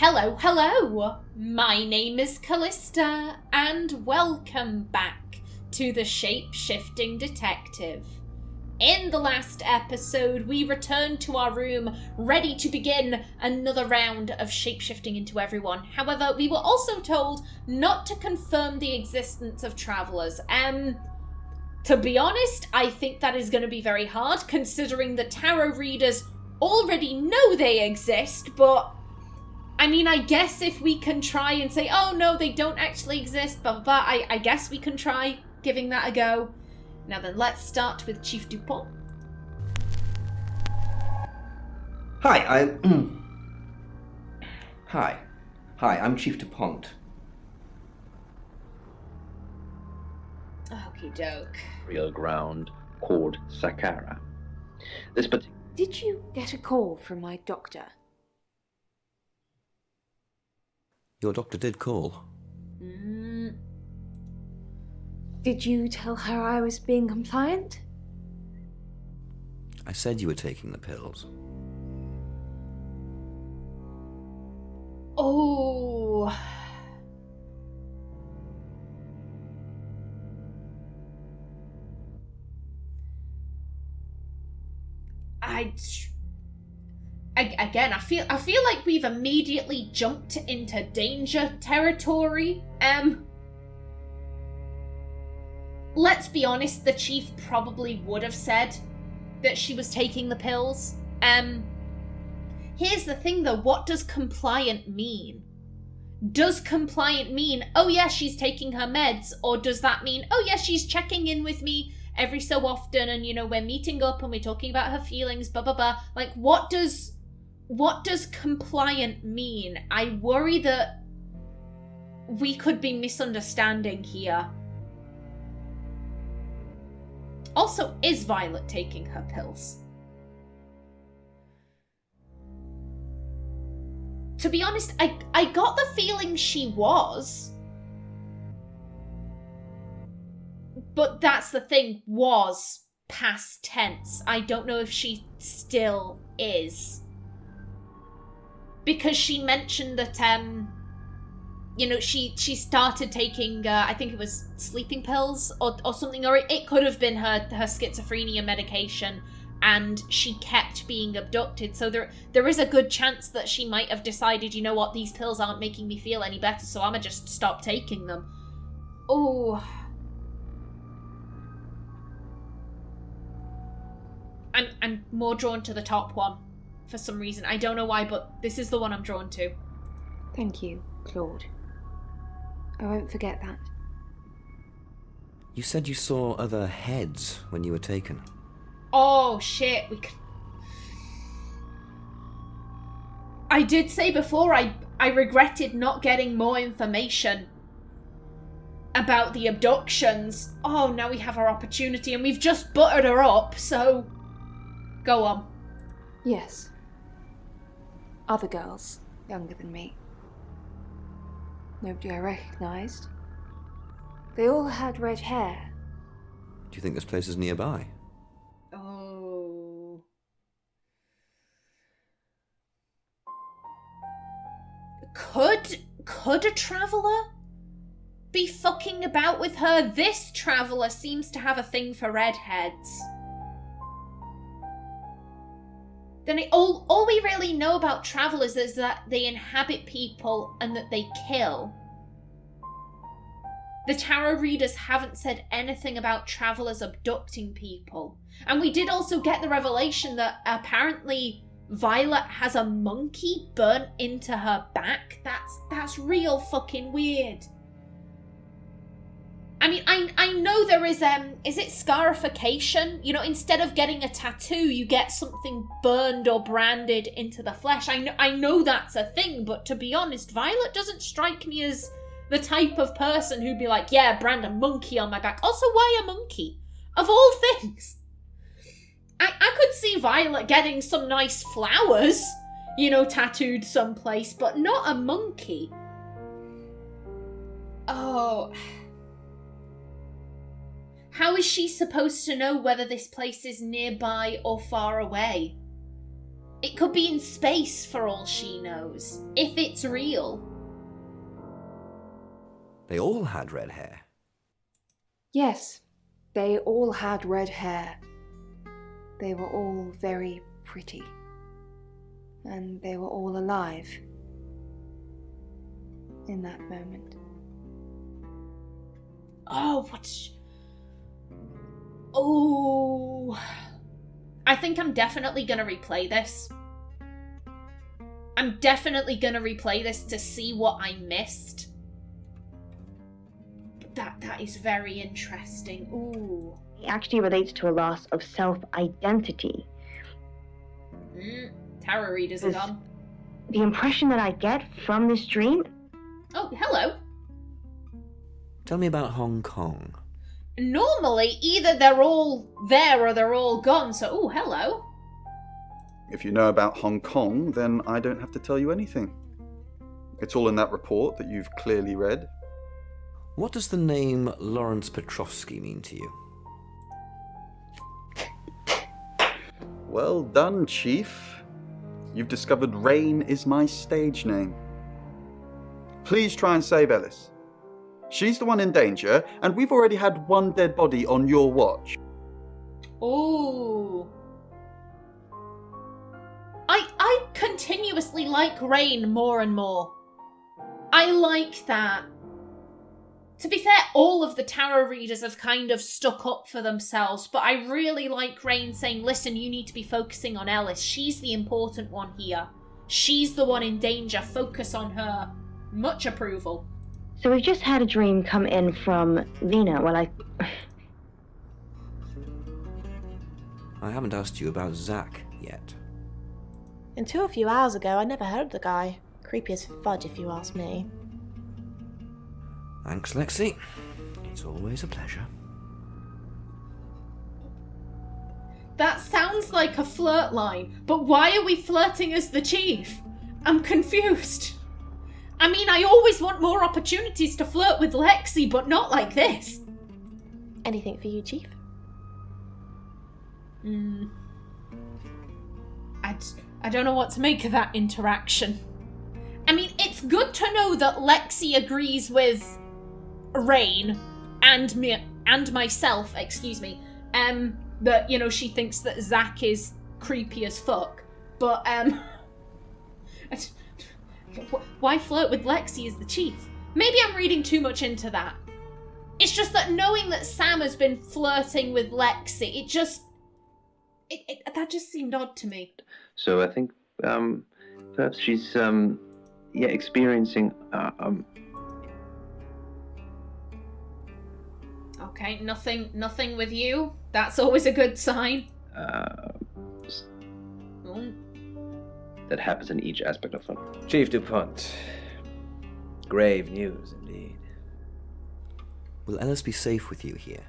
Hello! My name is Callista, and welcome back to the Shapeshifting Detective. In the last episode, we returned to our room, ready to begin another round of shapeshifting into everyone. However, we were also told not to confirm the existence of travellers. To be honest, I think that is going to be very hard, considering the tarot readers already know they exist, but I mean, I guess if we can try and say, oh no, they don't actually exist, blah, blah, blah, I guess we can try giving that a go. Now then, let's start with Chief Dupont. Hi, I'm Chief Dupont. Okie doke. Real ground called Sakara. Did you get a call from my doctor? Your doctor did call. Did you tell her I was being compliant? I said you were taking the pills. Oh. Again, I feel like we've immediately jumped into danger territory. Let's be honest, the chief probably would have said that she was taking the pills. Here's the thing though, what does compliant mean? Does compliant mean, oh yeah, she's taking her meds, or does that mean, oh yeah, she's checking in with me every so often and, you know, we're meeting up and we're talking about her feelings, blah, blah, blah. Like, what does compliant mean? I worry that we could be misunderstanding here. Also, is Violet taking her pills? To be honest, I got the feeling she was. But that's the thing, was past tense. I don't know if she still is. Because she mentioned that, you know, she started taking, I think it was sleeping pills or something, or it could have been her schizophrenia medication, and she kept being abducted. So there is a good chance that she might have decided, you know what, these pills aren't making me feel any better, so I'ma just stop taking them. Oh. I'm more drawn to the top one for some reason. I don't know why, but this is the one I'm drawn to. Thank you, Claude. I won't forget that. You said you saw other heads when you were taken. Oh, shit. I did say before I regretted not getting more information about the abductions. Oh, now we have our opportunity and we've just buttered her up, so go on. Yes. Other girls, younger than me. Nobody I recognised. They all had red hair. Do you think this place is nearby? Oh. Could a traveller be fucking about with her? This traveller seems to have a thing for redheads. Then all we really know about travellers is that they inhabit people and that they kill. The tarot readers haven't said anything about travellers abducting people. And we did also get the revelation that apparently Violet has a monkey burnt into her back. That's real fucking weird. I mean, I know there is it scarification? You know, instead of getting a tattoo, you get something burned or branded into the flesh. I know that's a thing, but to be honest, Violet doesn't strike me as the type of person who'd be like, yeah, brand a monkey on my back. Also, why a monkey? Of all things. I could see Violet getting some nice flowers, you know, tattooed someplace, but not a monkey. Oh. How is she supposed to know whether this place is nearby or far away? It could be in space for all she knows, if it's real. They all had red hair. Yes, they all had red hair. They were all very pretty. And they were all alive. In that moment. Oh, Oh... I think I'm definitely gonna replay this. I'm definitely gonna replay this to see what I missed. But that is very interesting. Ooh. It actually relates to a loss of self-identity. Tarot readers are gone. The impression that I get from this dream... Oh, hello. Tell me about Hong Kong. Normally, either they're all there or they're all gone, so... Oh, hello. If you know about Hong Kong, then I don't have to tell you anything. It's all in that report that you've clearly read. What does the name Lawrence Petrovsky mean to you? Well done, Chief. You've discovered Rain is my stage name. Please try and save Ellis. She's the one in danger, and we've already had one dead body on your watch. Ooh. I continuously like Rain more and more. I like that. To be fair, all of the tarot readers have kind of stuck up for themselves, but I really like Rain saying, listen, you need to be focusing on Ellis. She's the important one here. She's the one in danger. Focus on her. Much approval. So we've just had a dream come in from Lena. Well, I haven't asked you about Zach yet. Until a few hours ago, I never heard of the guy. Creepy as fudge, if you ask me. Thanks, Lexi. It's always a pleasure. That sounds like a flirt line, but why are we flirting as the chief? I'm confused. I mean, I always want more opportunities to flirt with Lexi, but not like this. Anything for you, Chief? I don't know what to make of that interaction. I mean, it's good to know that Lexi agrees with Rain and me and myself, that, you know, she thinks that Zach is creepy as fuck. But, why flirt with Lexi as the chief? Maybe I'm reading too much into that. It's just that knowing that Sam has been flirting with Lexi, that just seemed odd to me. So I think perhaps she's experiencing Okay, nothing with you. That's always a good sign. that happens in each aspect of her. Chief DuPont. Grave news indeed. Will Ellis be safe with you here?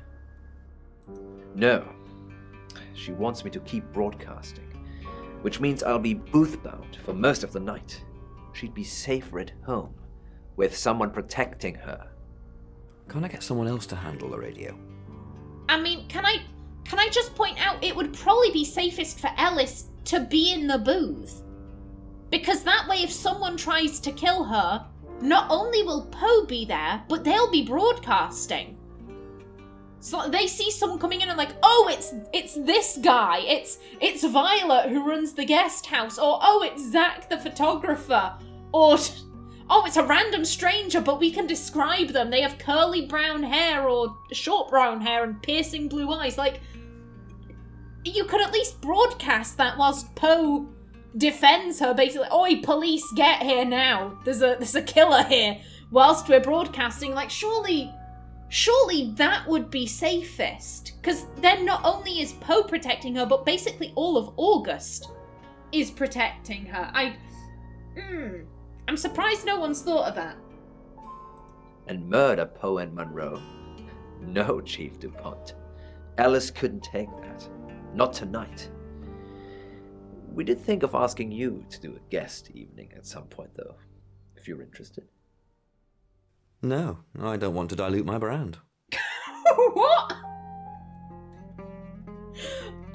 No. She wants me to keep broadcasting, which means I'll be booth-bound for most of the night. She'd be safer at home, with someone protecting her. Can't I get someone else to handle the radio? I mean, can I just point out it would probably be safest for Ellis to be in the booth? Because that way if someone tries to kill her, not only will Poe be there, but they'll be broadcasting. So they see someone coming in and like, oh, it's this guy, it's Violet who runs the guest house, or oh, it's Zach the photographer, or oh, it's a random stranger, but we can describe them. They have curly brown hair or short brown hair and piercing blue eyes. Like, you could at least broadcast that whilst Poe defends her, basically. Oi, police, get here now. There's a killer here. Whilst we're broadcasting, like, surely that would be safest. Because then not only is Poe protecting her, but basically all of August is protecting her. I'm surprised no one's thought of that. And murder Poe and Monroe? No, Chief DuPont. Ellis couldn't take that. Not tonight. We did think of asking you to do a guest evening at some point, though, if you're interested. No, I don't want to dilute my brand. What?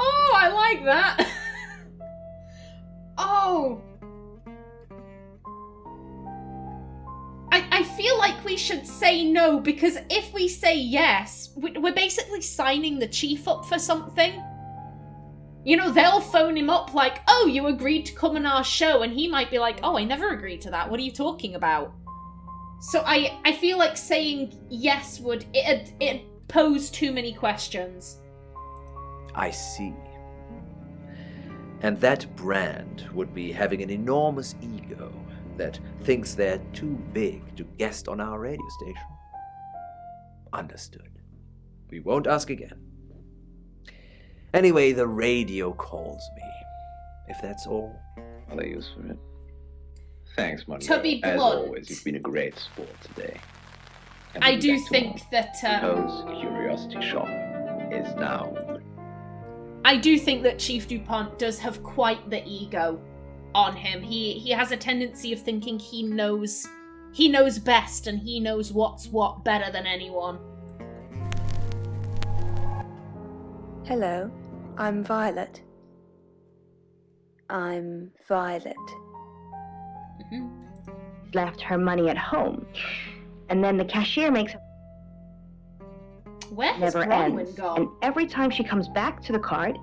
Oh, I like that. no! I feel like we should say no, because if we say yes, we're basically signing the chief up for something. You know, they'll phone him up like, oh, you agreed to come on our show, and he might be like, oh, I never agreed to that, what are you talking about? So I feel like saying yes would, it pose too many questions. I see. And that brand would be having an enormous ego that thinks they're too big to guest on our radio station. Understood. We won't ask again. Anyway, the radio calls me. If that's all. I'll use for it. Thanks, Monroe. To be As blunt, always, you've been a great sport today. And I we'll be do back think tomorrow. that Because Curiosity Shop is now open. I do think that Chief DuPont does have quite the ego on him. He has a tendency of thinking he knows best and he knows what's what better than anyone. Hello, I'm Violet. I'm Violet. Mm-hmm. Left her money at home. And then the cashier makes Where has never Bronwyn ends. gone? And every time she comes back to the card,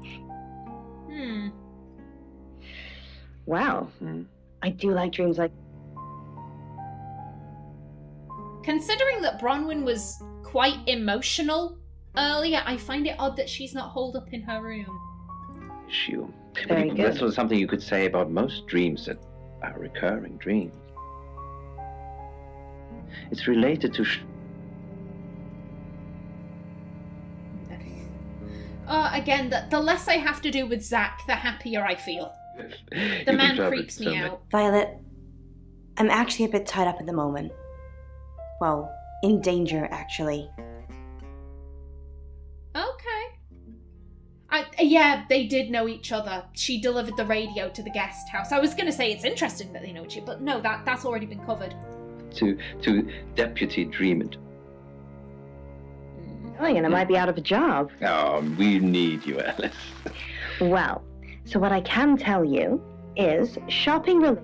wow, I do like dreams like... Considering that Bronwyn was quite emotional earlier, I find it odd that she's not holed up in her room. Issue. Very But good. that's something you could say about most dreams that are recurring dreams. It's related to Again, the less I have to do with Zach, the happier I feel. The man creeps me out. Violet, I'm actually a bit tied up at the moment. Well, in danger, actually. Okay. Yeah, they did know each other. She delivered the radio to the guest house. I was going to say it's interesting that they know each other, but no, that's already been covered. to Deputy Dreamant. And I might be out of a job. Oh, we need you, Ellis. Well, so what I can tell you is shopping...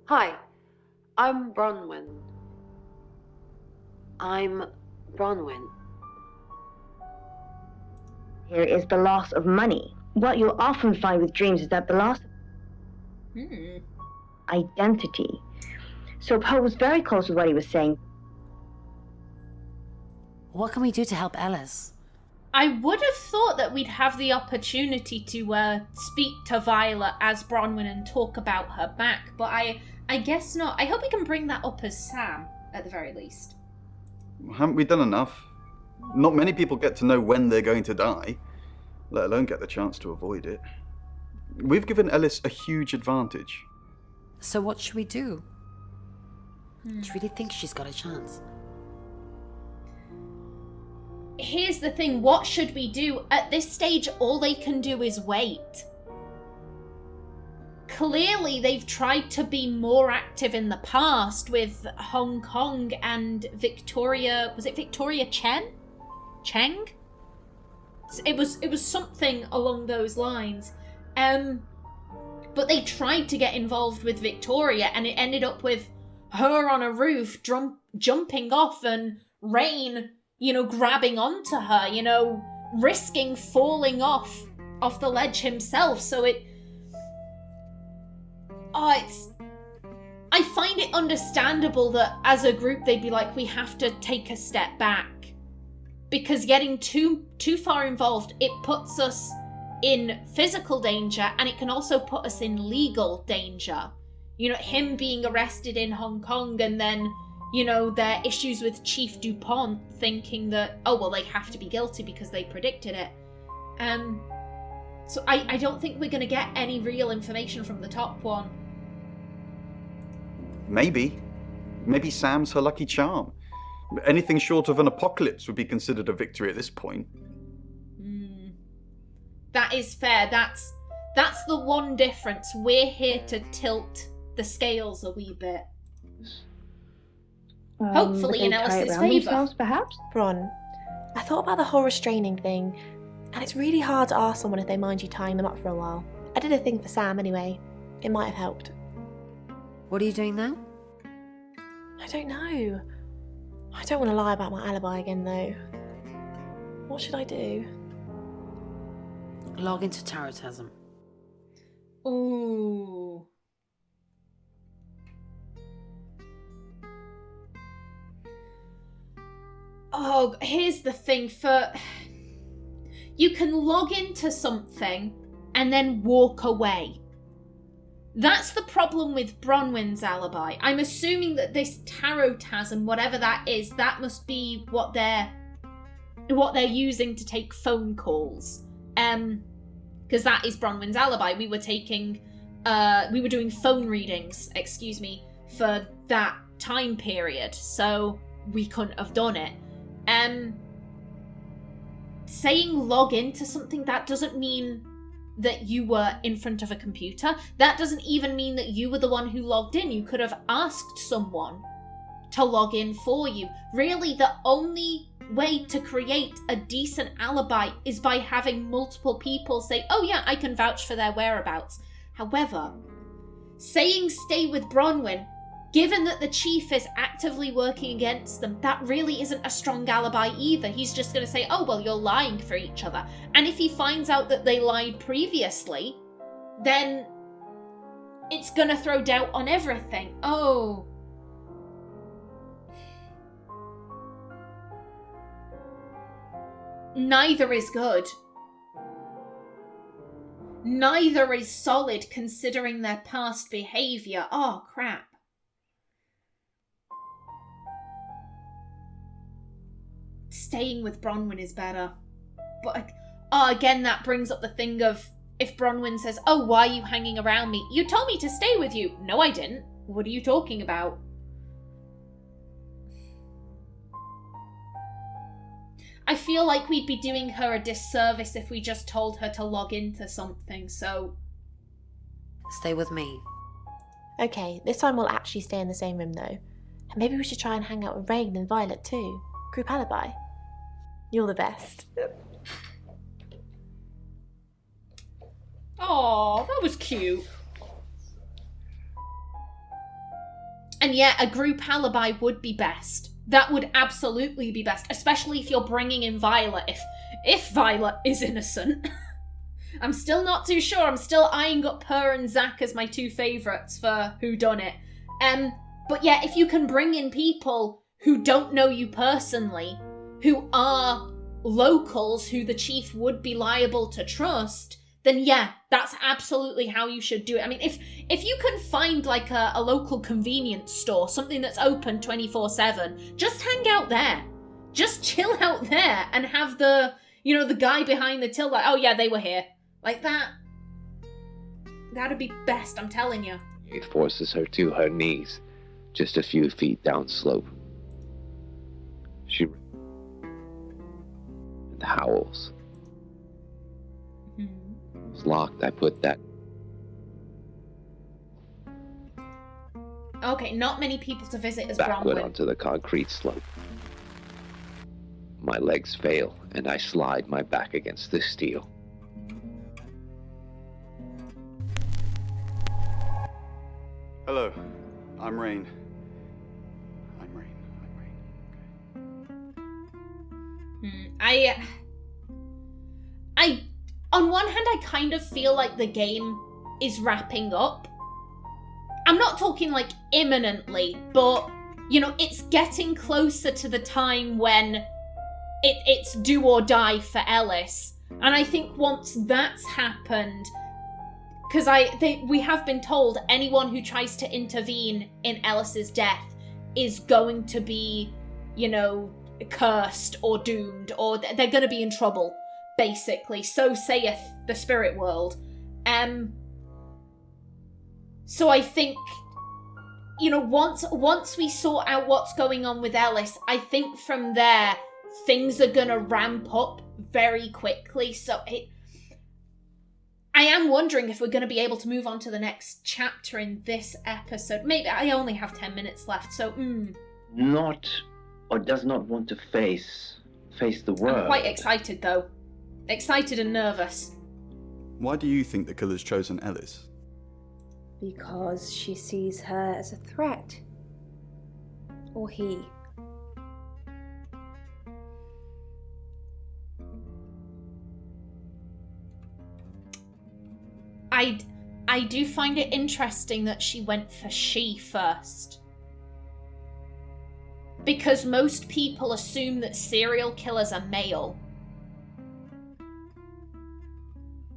Hi, I'm Bronwyn. Here is the loss of money. What you'll often find with dreams is that the loss of identity. So Poe was very close with what he was saying. What can we do to help Ellis? I would have thought that we'd have the opportunity to speak to Violet as Bronwyn and talk about her back, but I guess not. I hope we can bring that up as Sam, at the very least. Haven't we done enough? Not many people get to know when they're going to die, let alone get the chance to avoid it. We've given Ellis a huge advantage. So what should we do? Do you really think she's got a chance? Here's the thing, what should we do? At this stage, all they can do is wait. Clearly, they've tried to be more active in the past with Hong Kong and Victoria... Was it Victoria Cheng? It was something along those lines. But they tried to get involved with Victoria, and it ended up with her on a roof jumping off and Rain, grabbing onto her, risking falling off the ledge himself. So I find it understandable that as a group they'd be like, we have to take a step back. Because getting too far involved, it puts us in physical danger, and it can also put us in legal danger. Him being arrested in Hong Kong, and then, their issues with Chief DuPont thinking that, oh, well, they have to be guilty because they predicted it. So I don't think we're going to get any real information from the top one. Maybe Sam's her lucky charm. Anything short of an apocalypse would be considered a victory at this point. That is fair. That's the one difference. We're here to tilt the scales a wee bit. Hopefully in Ellis's favour. Perhaps? Bron, I thought about the whole restraining thing. And it's really hard to ask someone if they mind you tying them up for a while. I did a thing for Sam anyway. It might have helped. What are you doing now? I don't know. I don't want to lie about my alibi again, though. What should I do? Log into Tarotasm. Ooh. Oh, here's the thing. You can log into something and then walk away. That's the problem with Bronwyn's alibi. I'm assuming that this Tarotasm, whatever that is, that must be what they're using to take phone calls. Because that is Bronwyn's alibi. We were doing phone readings, for that time period, so we couldn't have done it. Saying log into something, that doesn't mean that you were in front of a computer. That doesn't even mean that you were the one who logged in. You could have asked someone to log in for you. Really, the only way to create a decent alibi is by having multiple people say, oh yeah, I can vouch for their whereabouts. However, saying stay with Bronwyn, given that the chief is actively working against them, that really isn't a strong alibi either. He's just going to say, oh, well, you're lying for each other. And if he finds out that they lied previously, then it's going to throw doubt on everything. Oh. Neither is good. Neither is solid considering their past behaviour. Oh, crap. Staying with Bronwyn is better. But, again, that brings up the thing of, if Bronwyn says, oh, why are you hanging around me? You told me to stay with you. No, I didn't. What are you talking about? I feel like we'd be doing her a disservice if we just told her to log into something, so... Stay with me. Okay, this time we'll actually stay in the same room, though. And maybe we should try and hang out with Rain and Violet, too. Group alibi. You're the best. Oh, that was cute. And yeah, a group alibi would be best. That would absolutely be best, especially if you're bringing in Violet. If Violet is innocent. I'm still not too sure. I'm still eyeing up her and Zach as my two favourites for whodunit. But yeah, if you can bring in people who don't know you personally, who are locals who the chief would be liable to trust, then yeah, that's absolutely how you should do it. I mean, if you can find like a local convenience store, something that's open 24/7, just hang out there. Just chill out there and have the guy behind the till like, oh yeah, they were here. Like that. That'd be best, I'm telling you. It forces her to her knees, just a few feet down slope. She and howls. It's locked. I put that. Okay, not many people to visit as backward Bronwyn. onto the concrete slope. My legs fail, and I slide my back against the steel. Hello, I'm Rain. I on one hand, I kind of feel like the game is wrapping up. I'm not talking like imminently, but, it's getting closer to the time when it's do or die for Ellis. And I think once that's happened, because we have been told anyone who tries to intervene in Ellis's death is going to be, cursed or doomed, or they're going to be in trouble. Basically, so saith the spirit world. So I think, once we sort out what's going on with Ellis, I think from there, things are gonna ramp up very quickly. So I am wondering if we're gonna be able to move on to the next chapter in this episode. Maybe I only have 10 minutes left, so Not, or does not want to face the world. I'm quite excited though. Excited and nervous. Why do you think the killer's chosen Ellis? Because she sees her as a threat. Or he. I do find it interesting that she went for she first. Because most people assume that serial killers are male.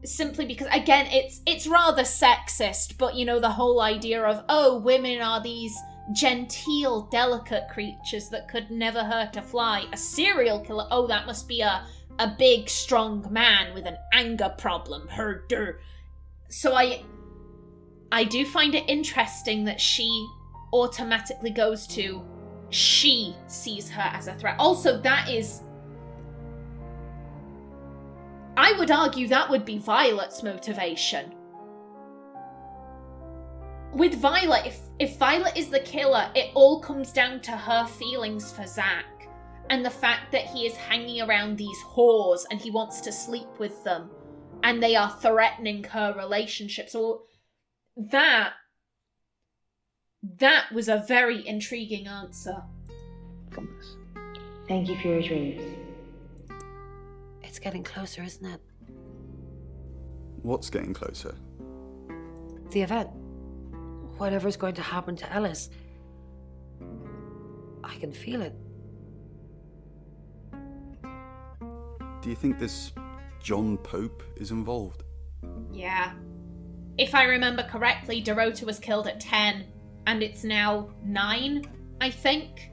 Simply because, again, it's rather sexist, but, you know, the whole idea of, oh, women are these genteel, delicate creatures that could never hurt a fly. A serial killer, oh, that must be a big, strong man with an anger problem. Herder. So I do find it interesting that she automatically goes to she sees her as a threat. Also, that is... I would argue that would be Violet's motivation. With Violet, if Violet is the killer, it all comes down to her feelings for Zach and the fact that he is hanging around these whores and he wants to sleep with them and they are threatening her relationship. So that was a very intriguing answer. Promise. Thank you for your dreams. It's getting closer, isn't it? What's getting closer? The event. Whatever's going to happen to Ellis. I can feel it. Do you think this John Pope is involved? Yeah. If I remember correctly, Dorota was killed at 10, and it's now 9, I think.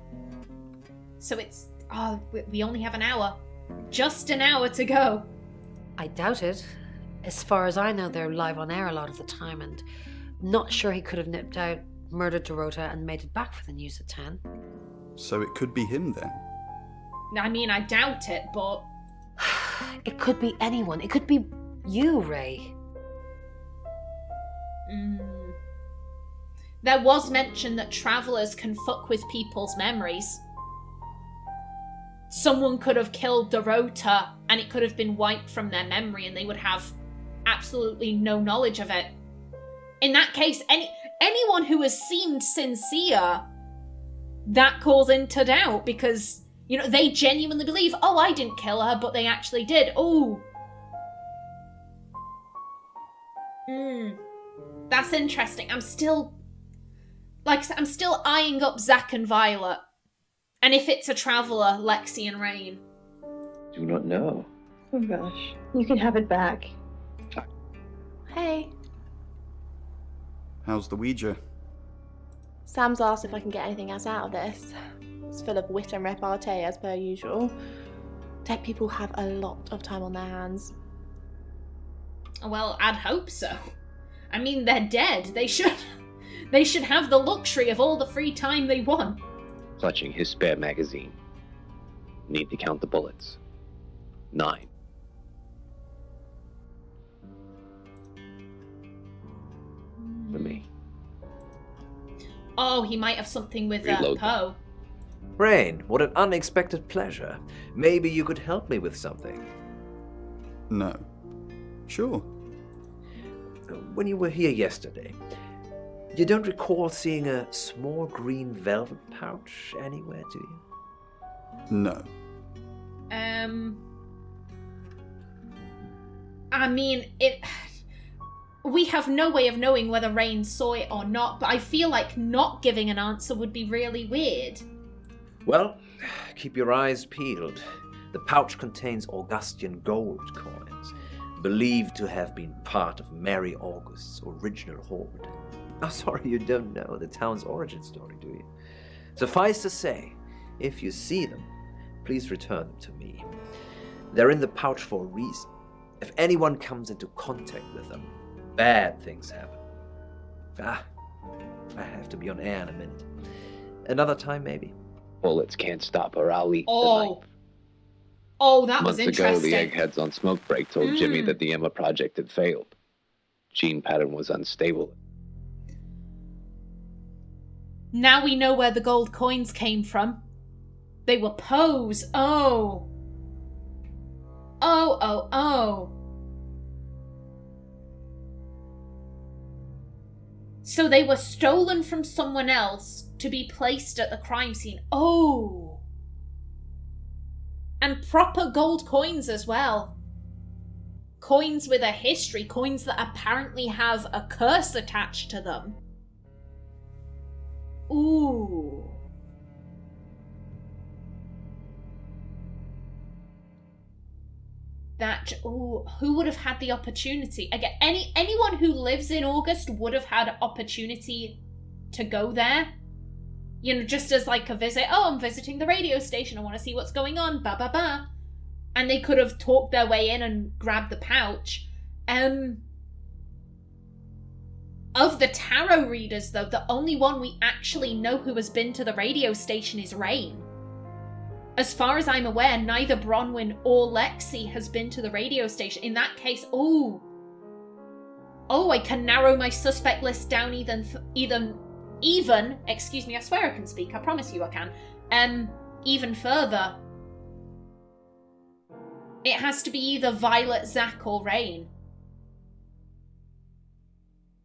So it's... Oh, we only have an hour. Just an hour to go. I doubt it. As far as I know, they're live on air a lot of the time, and not sure he could have nipped out, murdered Dorota, and made it back for the news at 10. So it could be him then? I mean, I doubt it, but... It could be anyone. It could be you, Ray. There was mention that travelers can fuck with people's memories. Someone could have killed Dorota and it could have been wiped from their memory and they would have absolutely no knowledge of it. In that case, anyone who has seemed sincere, that calls into doubt because, you know, they genuinely believe, oh, I didn't kill her, but they actually did. Oh. That's interesting. I'm still eyeing up Zach and Violet. And if it's a traveler, Lexi and Rain. Do not know. Oh gosh. You can have it back. Hey. How's the Ouija? Sam's asked if I can get anything else out of this. It's full of wit and repartee as per usual. Dead people have a lot of time on their hands. Well, I'd hope so. I mean, they're dead. They should have the luxury of all the free time they want. Clutching his spare magazine. Need to count the bullets. 9. For me. Oh, he might have something with Reload. Poe. Rain, what an unexpected pleasure. Maybe you could help me with something. No. Sure. When you were here yesterday, you don't recall seeing a small green velvet pouch anywhere, do you? No. I mean, we have no way of knowing whether Rain saw it or not, but I feel like not giving an answer would be really weird. Well, keep your eyes peeled. The pouch contains Augustan gold coins, believed to have been part of Mary August's original hoard. Oh, sorry, you don't know the town's origin story, do you? Suffice to say, if you see them, please return them to me. They're in the pouch for a reason. If anyone comes into contact with them, bad things happen. I have to be on air in a minute. Another time, maybe. Bullets can't stop her. I'll eat the knife. Oh, that Months was interesting. ago, the eggheads on Smoke Break told Jimmy that the Emma project had failed. Gene pattern was unstable. Now we know where the gold coins came from. They were Poe's. Oh. Oh. So they were stolen from someone else to be placed at the crime scene. Oh. And proper gold coins as well. Coins with a history. Coins that apparently have a curse attached to them. Ooh. Who would have had the opportunity? Again, anyone who lives in August would have had opportunity to go there. You know, just as like a visit. Oh, I'm visiting the radio station. I want to see what's going on. Ba ba ba. And they could have talked their way in and grabbed the pouch. Of the tarot readers, though, the only one we actually know who has been to the radio station is Rain. As far as I'm aware, neither Bronwyn or Lexi has been to the radio station. In that case, I can narrow my suspect list down even, excuse me, I swear I can speak, I promise you I can, even further. It has to be either Violet, Zach, or Rain.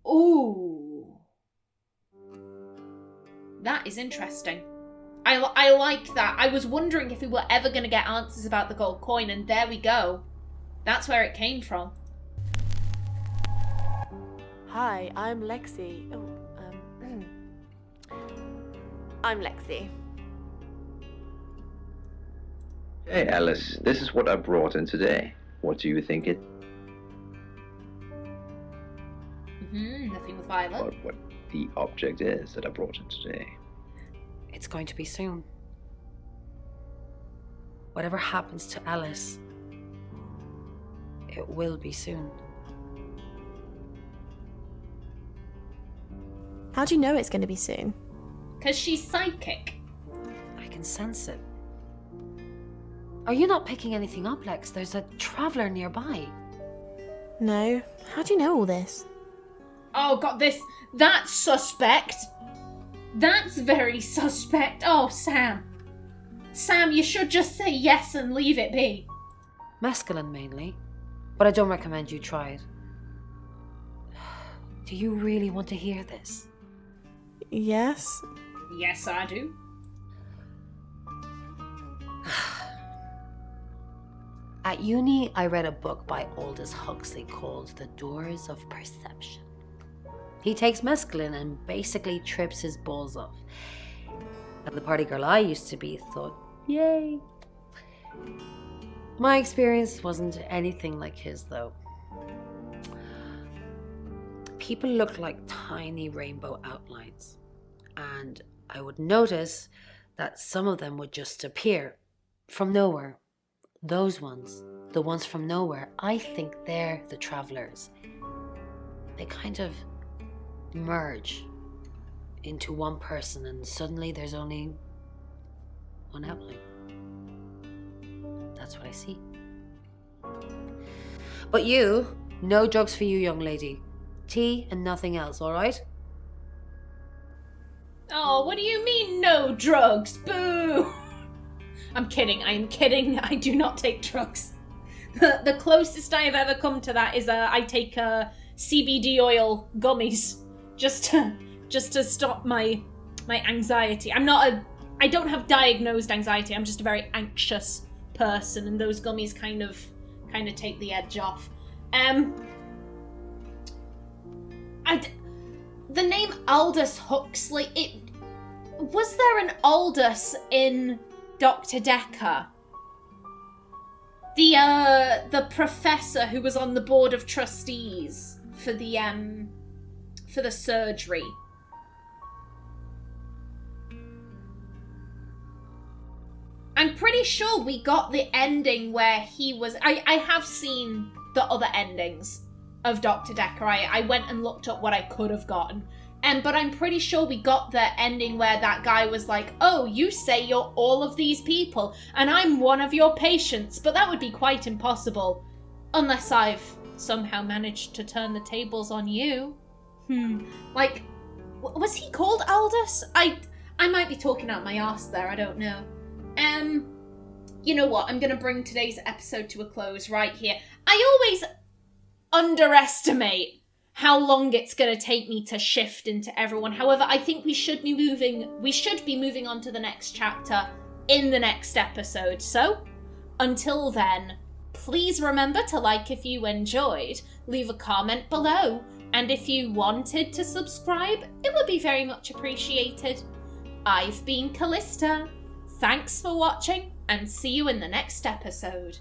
Ooh. That is interesting. I like that. I was wondering if we were ever going to get answers about the gold coin, and there we go. That's where it came from. Hi, I'm Lexi. I'm Lexi. Hey, Ellis, this is what I brought in today. What do you think it... Nothing with Violet. What the object is that I brought in today. It's going to be soon. Whatever happens to Ellis, it will be soon. How do you know it's going to be soon? Because she's psychic. I can sense it. Are you not picking anything up, Lex? There's a traveller nearby. No. How do you know all this? Oh god, that's suspect. That's very suspect. Oh, Sam. Sam, you should just say yes and leave it be. Mescaline mainly, but I don't recommend you try it. Do you really want to hear this? Yes. Yes, I do. At uni, I read a book by Aldous Huxley called The Doors of Perception. He takes mescaline and basically trips his balls off. And the party girl I used to be thought, yay. My experience wasn't anything like his, though. People looked like tiny rainbow outlines. And I would notice that some of them would just appear from nowhere. Those ones, the ones from nowhere, I think they're the travelers. They kind of merge into one person and suddenly there's only one outline. That's what I see. But you, no drugs for you, young lady. Tea and nothing else, alright? Oh, what do you mean no drugs? Boo! I'm kidding. I do not take drugs. The closest I have ever come to that is I take CBD oil gummies just to stop my anxiety. I don't have diagnosed anxiety. I'm just a very anxious person, and those gummies kind of take the edge off. The name Aldous Huxley. Was there an Aldous in Dr. Decker? The professor who was on the board of trustees for the surgery. I'm pretty sure we got the ending where he was... I have seen the other endings of Dr. Decker. I went and looked up what I could have gotten. But I'm pretty sure we got the ending where that guy was like, oh, you say you're all of these people, and I'm one of your patients. But that would be quite impossible. Unless I've somehow managed to turn the tables on you. Like, was he called Aldous? I might be talking out my arse there, I don't know. you know what? I'm going to bring today's episode to a close right here. I always underestimate how long it's going to take me to shift into everyone. However, I think we should be moving on to the next chapter in the next episode. So, until then, please remember to like if you enjoyed, leave a comment below, and if you wanted to subscribe, it would be very much appreciated. I've been Kallista. Thanks for watching, and see you in the next episode.